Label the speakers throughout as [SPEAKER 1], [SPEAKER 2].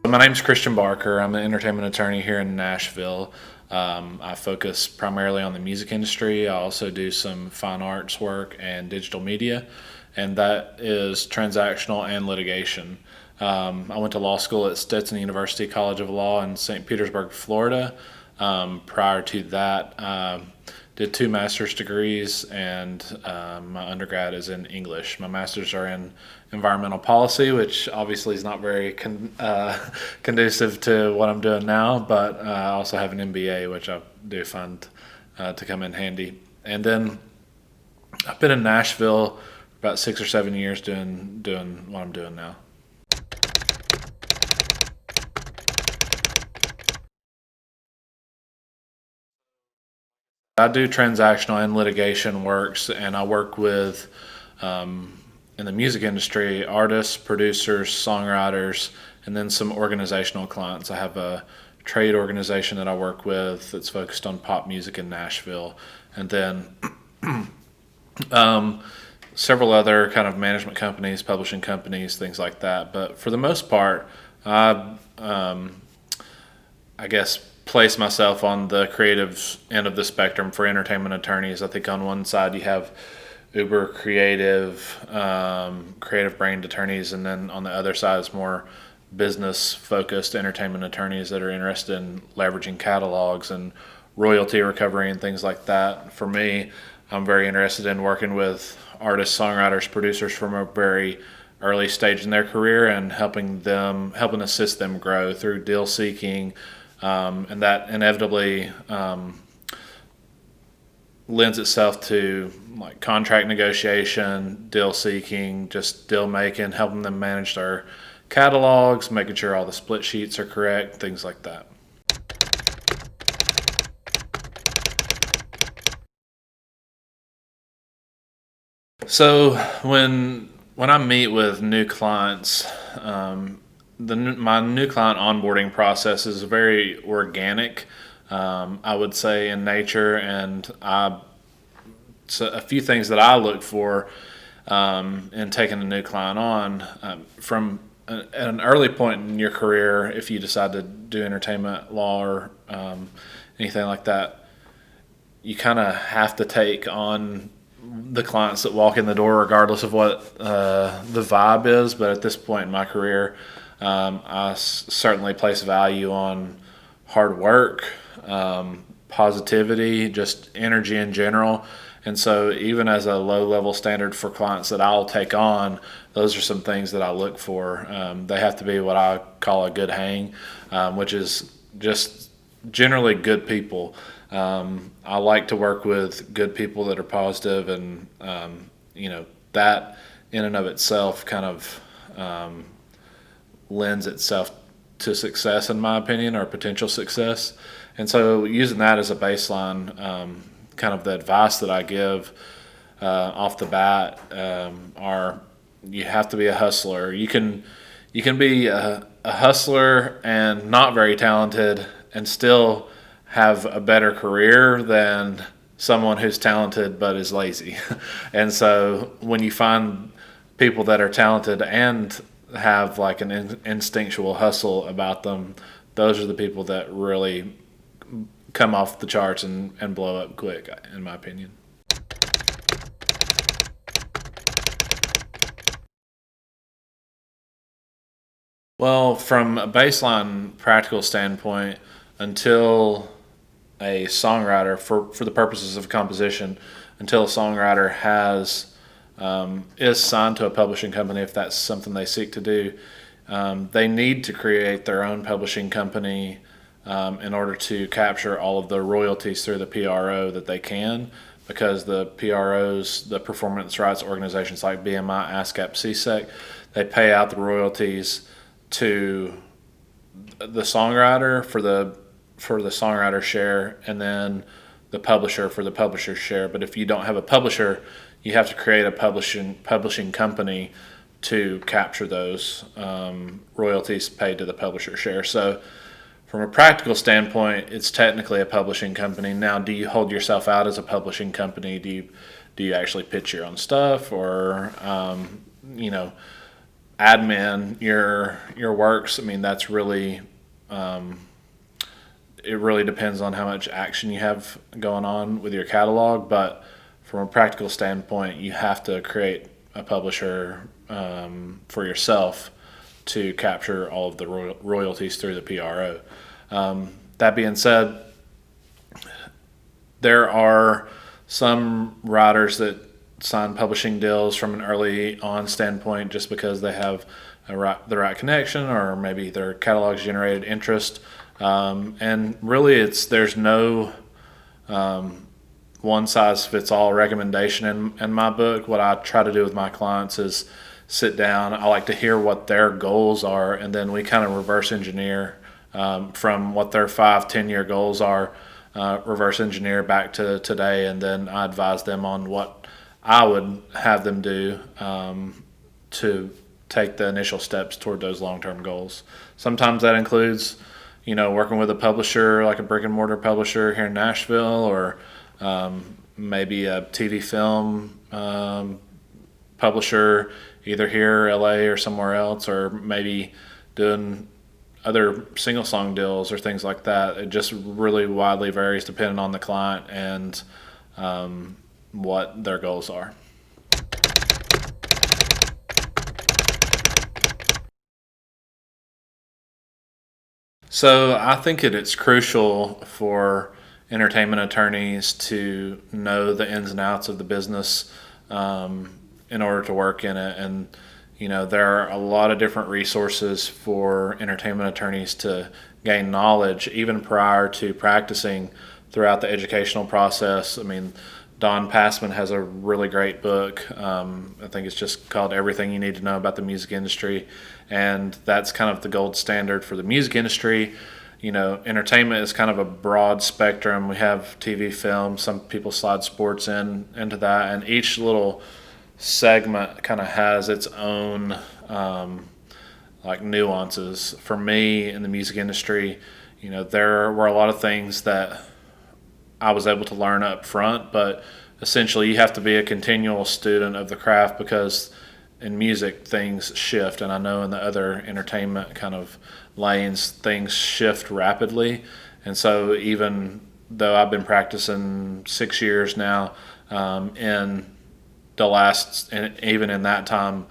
[SPEAKER 1] My name's Christian Barker. I'm an entertainment attorney here in Nashville. I focus primarily on the music industry. I also do some fine arts work and digital media, and that is transactional and litigation. I went to law school at Stetson University College of Law in St. Petersburg, Florida. Prior to that, did two master's degrees, and my undergrad is in English. My masters are in environmental policy, which obviously is not very conducive to what I'm doing now, but I also have an MBA, which I do find to come in handy. And then I've been in Nashville for about 6 or 7 years doing what I'm doing now. I do transactional and litigation works, and I work with, in the music industry, artists, producers, songwriters, and then some organizational clients. I have a trade organization that I work with that's focused on pop music in Nashville, and then several other kind of management companies, publishing companies, things like that. But for the most part, I guess place myself on the creative end of the spectrum for entertainment attorneys. I think on one side you have uber creative, creative brained attorneys, and then on the other side is more business focused entertainment attorneys that are interested in leveraging catalogs and royalty recovery and things like that. For me, I'm very interested in working with artists, songwriters, producers from a very early stage in their career and helping assist them grow through deal seeking, and that inevitably lends itself to like contract negotiation, deal seeking, just deal making, helping them manage their catalogs, making sure all the split sheets are correct, things like that. So when I meet with new clients, my new client onboarding process is very organic, I would say, in nature, and so a few things that I look for in taking a new client on, from at an early point in your career, if you decide to do entertainment law or anything like that, you kind of have to take on the clients that walk in the door, regardless of what the vibe is. But at this point in my career, I certainly place value on hard work, positivity, just energy in general. And so even as a low-level standard for clients that I'll take on, those are some things that I look for. They have to be what I call a good hang, which is just generally good people. I like to work with good people that are positive, and that in and of itself kind of lends itself to success, in my opinion, or potential success. And so using that as a baseline, kind of the advice that I give off the bat are you have to be a hustler. You can be a hustler and not very talented and still have a better career than someone who's talented but is lazy. And so when you find people that are talented and have like an instinctual hustle about them, those are the people that really come off the charts and blow up quick, in my opinion. Well, from a baseline practical standpoint, until a songwriter, for the purposes of composition, until a songwriter is signed to a publishing company, if that's something they seek to do, they need to create their own publishing company in order to capture all of the royalties through the PRO that they can, because the PROs, the performance rights organizations like BMI, ASCAP, CSEC, they pay out the royalties to the songwriter for the songwriter share, and then the publisher for the publisher's share. But if you don't have a publisher, you have to create a publishing company to capture those royalties paid to the publisher share. So from a practical standpoint, it's technically a publishing company. Now, do you hold yourself out as a publishing company? Do you actually pitch your own stuff, or admin your works. I mean, that's really it really depends on how much action you have going on with your catalog. But from a practical standpoint, you have to create a publisher for yourself to capture all of the royalties through the PRO. That being said, there are some writers that sign publishing deals from an early on standpoint just because they have the right connection, or maybe their catalog's generated interest. And really, there's no one size fits all recommendation in my book. What I try to do with my clients is sit down. I like to hear what their goals are, and then we kind of reverse engineer from what their 5-10 year goals are, reverse engineer back to today, and then I advise them on what I would have them do to take the initial steps toward those long-term goals. Sometimes that includes, working with a publisher, like a brick and mortar publisher here in Nashville, or maybe a TV film publisher either here, LA, or somewhere else, or maybe doing other single song deals or things like that. It just really widely varies depending on the client and what their goals are. So I think it's crucial for entertainment attorneys to know the ins and outs of the business in order to work in it. And there are a lot of different resources for entertainment attorneys to gain knowledge even prior to practicing throughout the educational process. I mean, Don Passman has a really great book. I think it's just called Everything You Need to Know About the Music Industry. And that's kind of the gold standard for the music industry. Entertainment is kind of a broad spectrum. We have TV, film, some people slide sports into that, and each little segment kind of has its own like nuances. For me in the music industry, there were a lot of things that I was able to learn up front, but essentially you have to be a continual student of the craft, because in music things shift, and I know in the other entertainment kind of lanes things shift rapidly. And so even though I've been practicing 6 years now, in the last, and even in that time,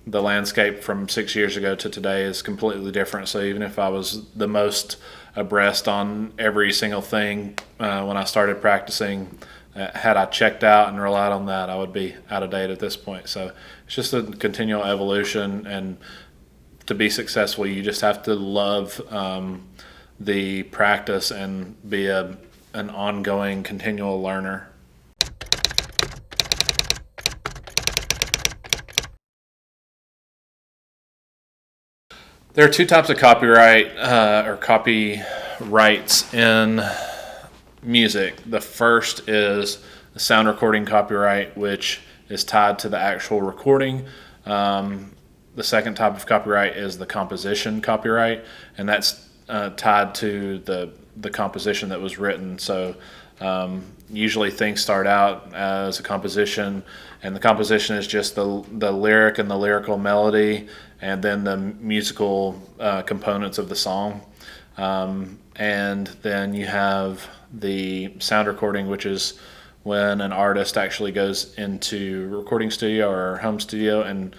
[SPEAKER 1] the landscape from 6 years ago to today is completely different. So even if I was the most abreast on every single thing when I started practicing, had I checked out and relied on that, I would be out of date at this point. So it's just a continual evolution, and to be successful, you just have to love the practice and be an ongoing, continual learner. There are two types of copyright or copyrights in music. The first is the sound recording copyright, which is tied to the actual recording. The second type of copyright is the composition copyright, and that's tied to the composition that was written. So usually things start out as a composition, and the composition is just the lyric and the lyrical melody, and then the musical components of the song. And then you have the sound recording, which is when an artist actually goes into recording studio or home studio and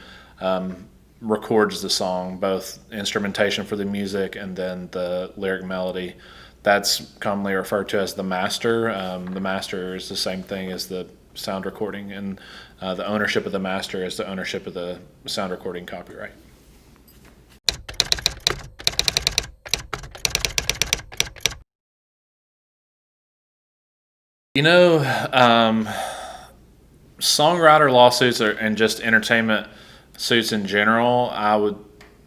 [SPEAKER 1] records the song, both instrumentation for the music and then the lyric melody. That's commonly referred to as the master. The master is the same thing as the sound recording, and the ownership of the master is the ownership of the sound recording copyright. Songwriter lawsuits and just entertainment suits in general,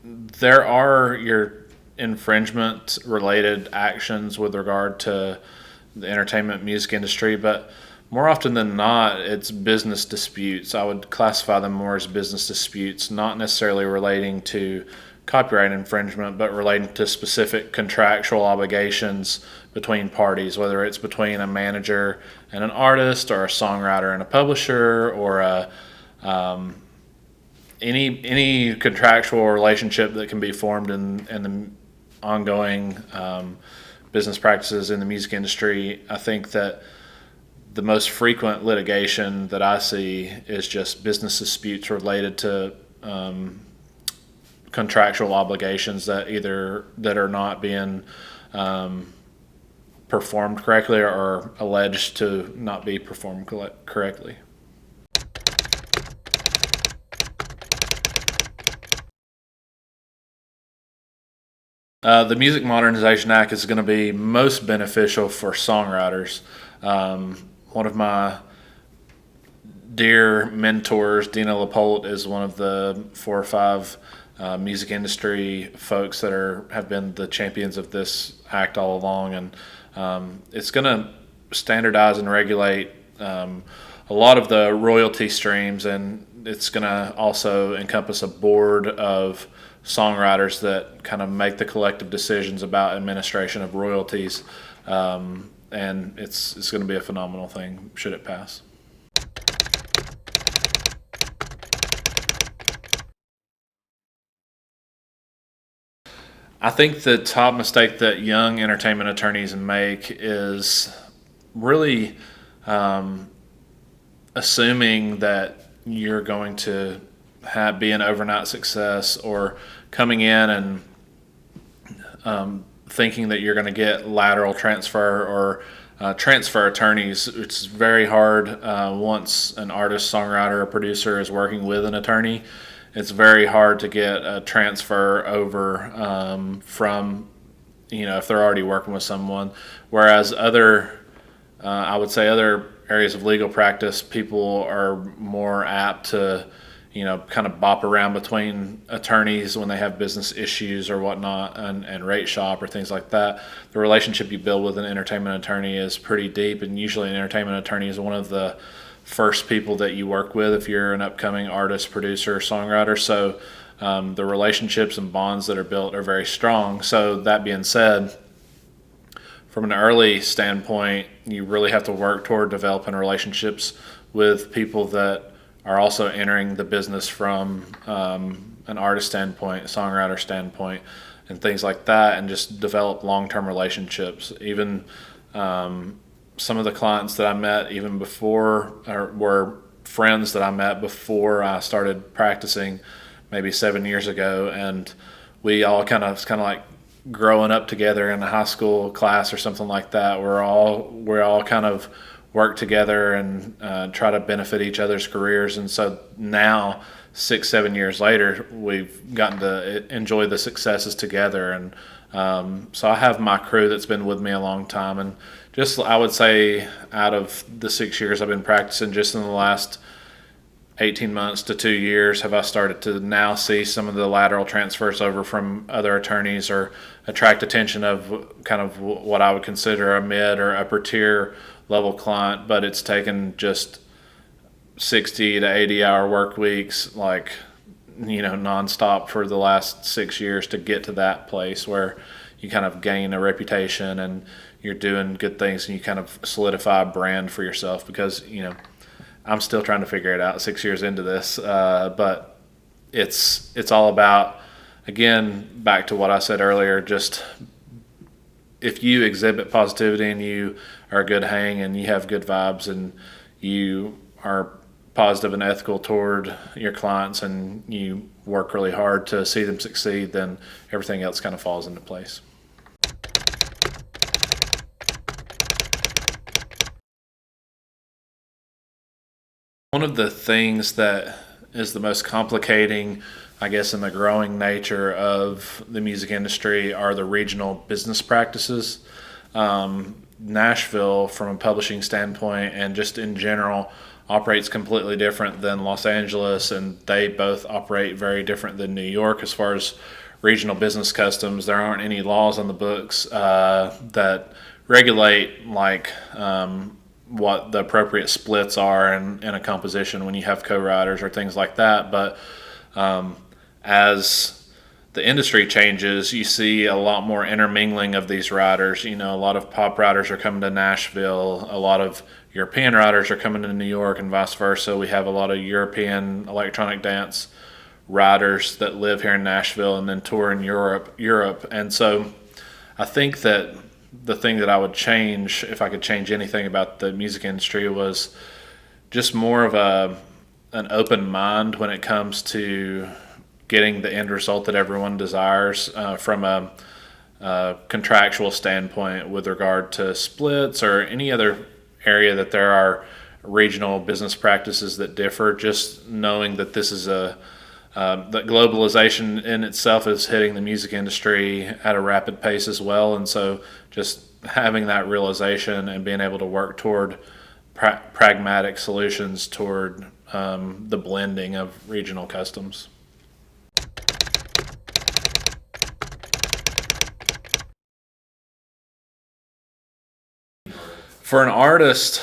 [SPEAKER 1] there are your infringement related actions with regard to the entertainment music industry, but more often than not, it's business disputes. I would classify them more as business disputes, not necessarily relating to copyright infringement, but relating to specific contractual obligations between parties, whether it's between a manager and an artist, or a songwriter and a publisher, or any contractual relationship that can be formed in the ongoing business practices in the music industry, I think that the most frequent litigation that I see is just business disputes related to contractual obligations that are not being performed correctly or are alleged to not be performed correctly. The Music Modernization Act is going to be most beneficial for songwriters. One of my dear mentors, Dina LaPolte, is one of the 4 or 5 music industry folks that have been the champions of this act all along, and it's going to standardize and regulate a lot of the royalty streams, and it's going to also encompass a board of songwriters that kind of make the collective decisions about administration of royalties, and it's going to be a phenomenal thing should it pass. I think the top mistake that young entertainment attorneys make is really assuming that you're going to be an overnight success, or coming in and thinking that you're going to get lateral transfer or transfer attorneys. It's very hard once an artist, songwriter, or producer is working with an attorney. It's very hard to get a transfer over from, if they're already working with someone. Whereas I would say other areas of legal practice, people are more apt to kind of bop around between attorneys when they have business issues or whatnot, and rate shop or things like that. The relationship you build with an entertainment attorney is pretty deep, and usually an entertainment attorney is one of the first people that you work with if you're an upcoming artist, producer, songwriter. So the relationships and bonds that are built are very strong. So that being said, from an early standpoint, you really have to work toward developing relationships with people that are also entering the business from an artist standpoint, a songwriter standpoint, and things like that, and just develop long-term relationships. Even some of the clients that I met even before, or were friends that I met before I started practicing maybe 7 years ago, and we all kind of like growing up together in a high school class or something like that. We're all kind of work together and try to benefit each other's careers. And so now, 6-7 years later, we've gotten to enjoy the successes together. And so I have my crew that's been with me a long time. And just, I would say, out of the 6 years I've been practicing, just in the last 18 months to 2 years have I started to now see some of the lateral transfers over from other attorneys, or attract attention of kind of what I would consider a mid or upper tier level client. But it's taken just 60 to 80 hour work weeks, like, nonstop for the last 6 years to get to that place where you kind of gain a reputation and you're doing good things, and you kind of solidify a brand for yourself. Because I'm still trying to figure it out 6 years into this, but it's all about, again, back to what I said earlier, just if you exhibit positivity and you are a good hang and you have good vibes and you are positive and ethical toward your clients and you work really hard to see them succeed, then everything else kind of falls into place. One of the things that is the most complicating, I guess, in the growing nature of the music industry are the regional business practices. Nashville, from a publishing standpoint and just in general, operates completely different than Los Angeles, and they both operate very different than New York as far as regional business customs. There aren't any laws on the books that regulate what the appropriate splits are in a composition when you have co-writers or things like that. But as the industry changes, you see a lot more intermingling of these writers. A lot of pop writers are coming to Nashville. A lot of European writers are coming to New York, and vice versa. We have a lot of European electronic dance writers that live here in Nashville and then tour in Europe. And so I think that the thing that I would change, if I could change anything about the music industry, was just more of an open mind when it comes to getting the end result that everyone desires from a contractual standpoint with regard to splits or any other area that there are regional business practices that differ. Just knowing that this is that globalization in itself is hitting the music industry at a rapid pace as well, and so just having that realization and being able to work toward pragmatic solutions toward the blending of regional customs. For an artist,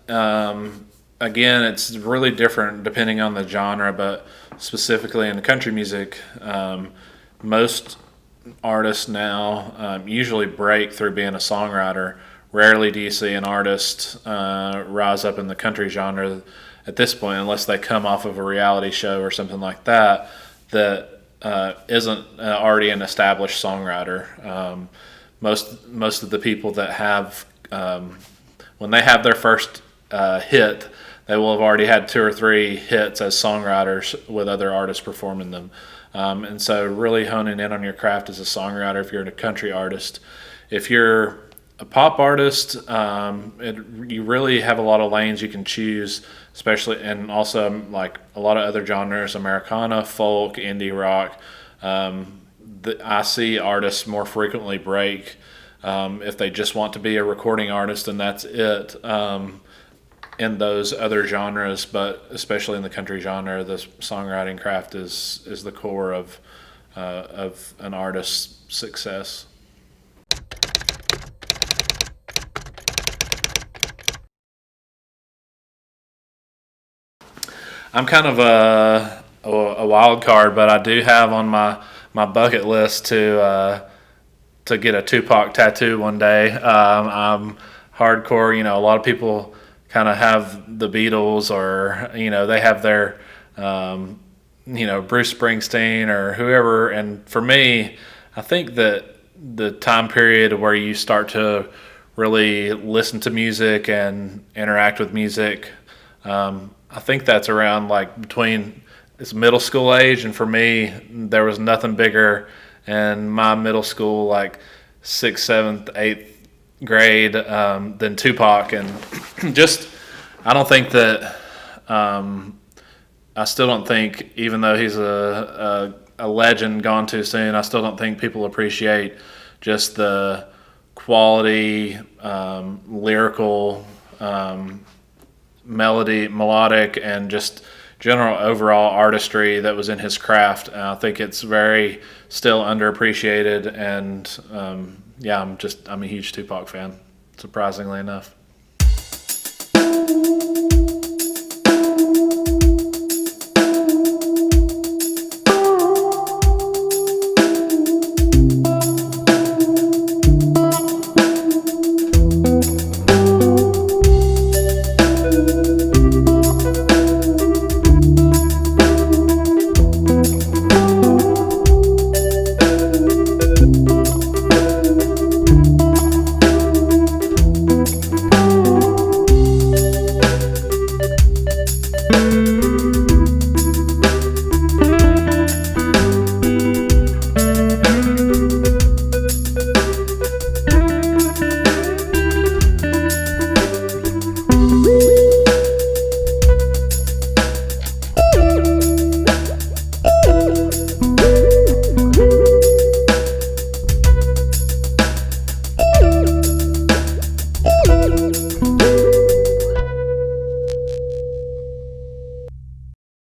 [SPEAKER 1] again, it's really different depending on the genre, but specifically in country music, most artists now usually break through being a songwriter. Rarely do you see an artist rise up in the country genre at this point, unless they come off of a reality show or something like that isn't already an established songwriter. Most of the people that have when they have their first hit, they will have already had 2 or 3 hits as songwriters with other artists performing them. And so really honing in on your craft as a songwriter if you're a country artist. If you're a pop artist, you really have a lot of lanes you can choose, especially, and also like a lot of other genres, Americana, folk, indie rock. I see artists more frequently break if they just want to be a recording artist and that's it in those other genres, but especially in the country genre, the songwriting craft is the core of an artist's success. I'm kind of a wild card, but I do have on my bucket list to get a Tupac tattoo one day. I'm hardcore. A lot of people kind of have the Beatles, or they have their Bruce Springsteen or whoever. And for me, I think that the time period where you start to really listen to music and interact with music, I think that's around like between it's middle school age, and for me, there was nothing bigger in my middle school, like 6th, 7th, 8th grade, than Tupac. And just, I don't think that, I still don't think, even though he's a legend gone too soon, I still don't think people appreciate just the quality, lyrical, melodic, and just general overall artistry that was in his craft. I think it's very still underappreciated, and I'm a huge Tupac fan, surprisingly enough.